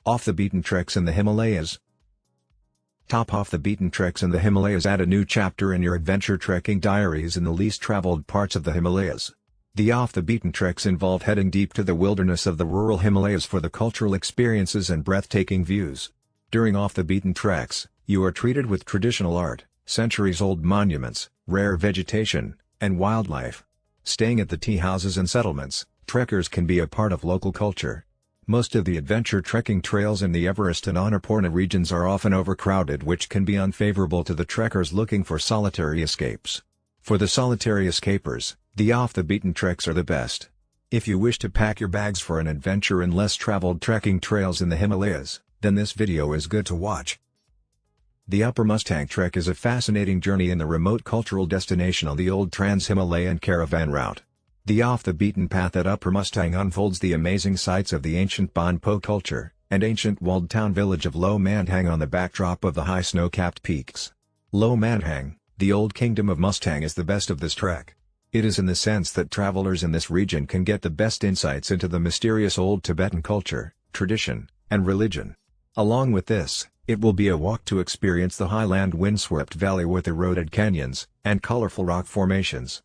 Off-the-beaten treks in the Himalayas. Top off-the-beaten treks in the Himalayas add a new chapter in your adventure trekking diaries in the least traveled parts of the Himalayas. The off-the-beaten treks involve heading deep to the wilderness of the rural Himalayas for the cultural experiences and breathtaking views. During off-the-beaten treks, you are treated with traditional art, centuries-old monuments, rare vegetation, and wildlife. Staying at the tea houses and settlements, trekkers can be a part of local culture. Most of the adventure trekking trails in the Everest and Annapurna regions are often overcrowded, which can be unfavorable to the trekkers looking for solitary escapes. For the solitary escapers, the off-the-beaten treks are the best. If you wish to pack your bags for an adventure in less traveled trekking trails in the Himalayas, then this video is good to watch. The Upper Mustang Trek is a fascinating journey in the remote cultural destination on the old Trans-Himalayan caravan route. The off-the-beaten path at Upper Mustang unfolds the amazing sights of the ancient Bonpo culture, and ancient walled town village of Lo Mandhang on the backdrop of the high snow-capped peaks. Lo Mandhang, the old kingdom of Mustang, is the best of this trek. It is in the sense that travelers in this region can get the best insights into the mysterious old Tibetan culture, tradition, and religion. Along with this, it will be a walk to experience the highland windswept valley with eroded canyons, and colorful rock formations.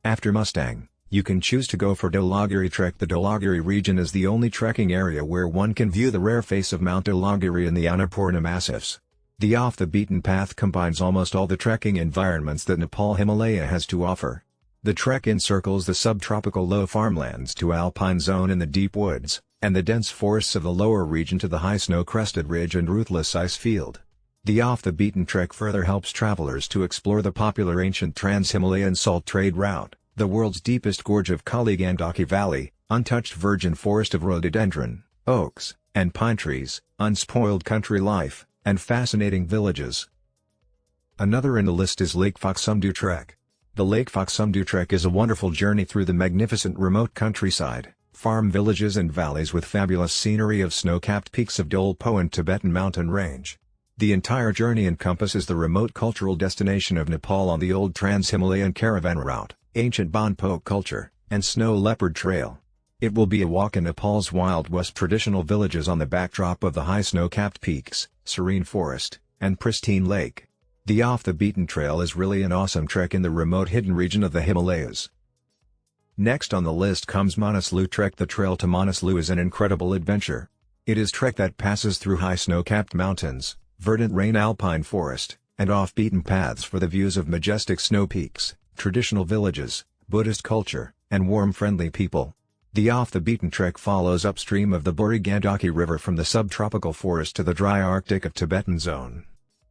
After Mustang, you can choose to go for Dholagiri Trek. The Dholagiri region is the only trekking area where one can view the rare face of Mount Dholagiri in the Annapurna Massifs. The off-the-beaten path combines almost all the trekking environments that Nepal Himalaya has to offer. The trek encircles the subtropical low farmlands to alpine zone in the deep woods, and the dense forests of the lower region to the high snow-crested ridge and ruthless ice field. The off-the-beaten trek further helps travelers to explore the popular ancient Trans-Himalayan salt trade route, the world's deepest gorge of Kali Gandaki Valley, untouched virgin forest of rhododendron, oaks, and pine trees, unspoiled country life, and fascinating villages. Another in the list is Lake Foksumdu Trek. The Lake Foksumdu Trek is a wonderful journey through the magnificent remote countryside, farm villages and valleys with fabulous scenery of snow-capped peaks of Dolpo and Tibetan mountain range. The entire journey encompasses the remote cultural destination of Nepal on the old Trans-Himalayan caravan route, ancient Bonpo culture, and snow leopard trail. It will be a walk in Nepal's Wild West traditional villages on the backdrop of the high snow-capped peaks, serene forest, and pristine lake. The off-the-beaten trail is really an awesome trek in the remote hidden region of the Himalayas. Next on the list comes Manaslu Trek. The trail to Manaslu is an incredible adventure. It is trek that passes through high snow-capped mountains, verdant rain alpine forest, and off-beaten paths for the views of majestic snow peaks, traditional villages, Buddhist culture, and warm friendly people. The off-the-beaten trek follows upstream of the Buri Gandaki River from the subtropical forest to the dry Arctic of Tibetan zone.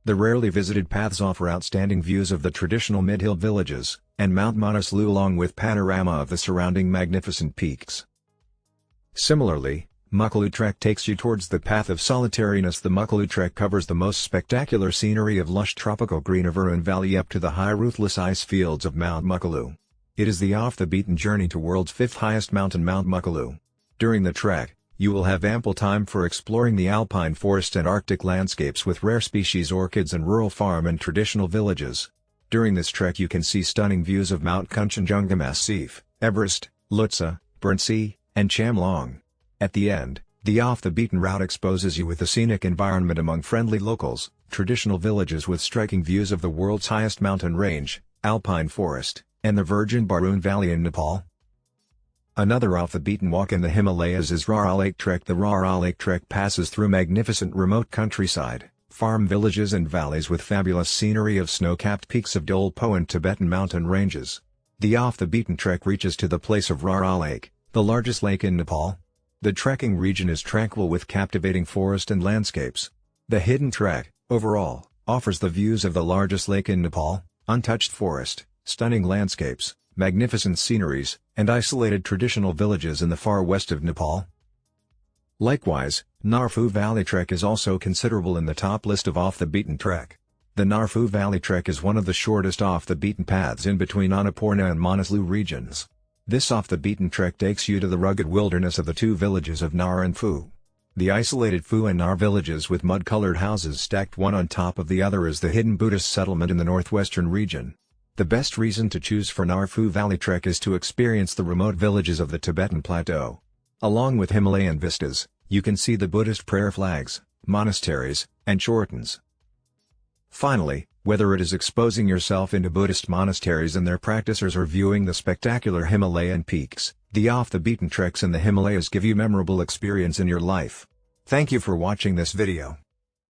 The rarely visited paths offer outstanding views of the traditional mid-hill villages, and Mount Manaslu along with panorama of the surrounding magnificent peaks. Similarly, Mukalu Trek takes you towards the path of solitariness. The Mukalu Trek covers the most spectacular scenery of lush tropical green of Arun Valley up to the high ruthless ice fields of Mount Mukalu. It is the off-the-beaten journey to world's fifth highest mountain, Mount Mukalu. During the trek, you will have ample time for exploring the alpine forest and Arctic landscapes with rare species orchids and rural farm and traditional villages. During this trek you can see stunning views of Mount Kanchenjunga Massif, Everest, Lhotse, Burnsea, and Chamlong. At the end, the off-the-beaten route exposes you with the scenic environment among friendly locals, traditional villages with striking views of the world's highest mountain range, alpine forest, and the virgin Barun Valley in Nepal. Another off-the-beaten walk in the Himalayas is Rara Lake Trek. The Rara Lake Trek passes through magnificent remote countryside, farm villages and valleys with fabulous scenery of snow-capped peaks of Dolpo and Tibetan mountain ranges. The off-the-beaten trek reaches to the place of Rara Lake, the largest lake in Nepal. The trekking region is tranquil with captivating forest and landscapes. The hidden trek, overall, offers the views of the largest lake in Nepal, untouched forest, stunning landscapes, magnificent sceneries, and isolated traditional villages in the far west of Nepal. Likewise, Narfu Valley Trek is also considerable in the top list of off-the-beaten trek. The Narfu Valley Trek is one of the shortest off-the-beaten paths in between Annapurna and Manaslu regions. This off-the-beaten trek takes you to the rugged wilderness of the two villages of Nar and Phu. The isolated Phu and Nar villages with mud-colored houses stacked one on top of the other is the hidden Buddhist settlement in the northwestern region. The best reason to choose for Narfu Valley Trek is to experience the remote villages of the Tibetan Plateau. Along with Himalayan vistas, You can see the Buddhist prayer flags, monasteries, and chortens. Finally, whether it is exposing yourself into Buddhist monasteries and their practices or viewing the spectacular Himalayan peaks, the off-the-beaten treks in the Himalayas give you memorable experience in your life. Thank you for watching this video.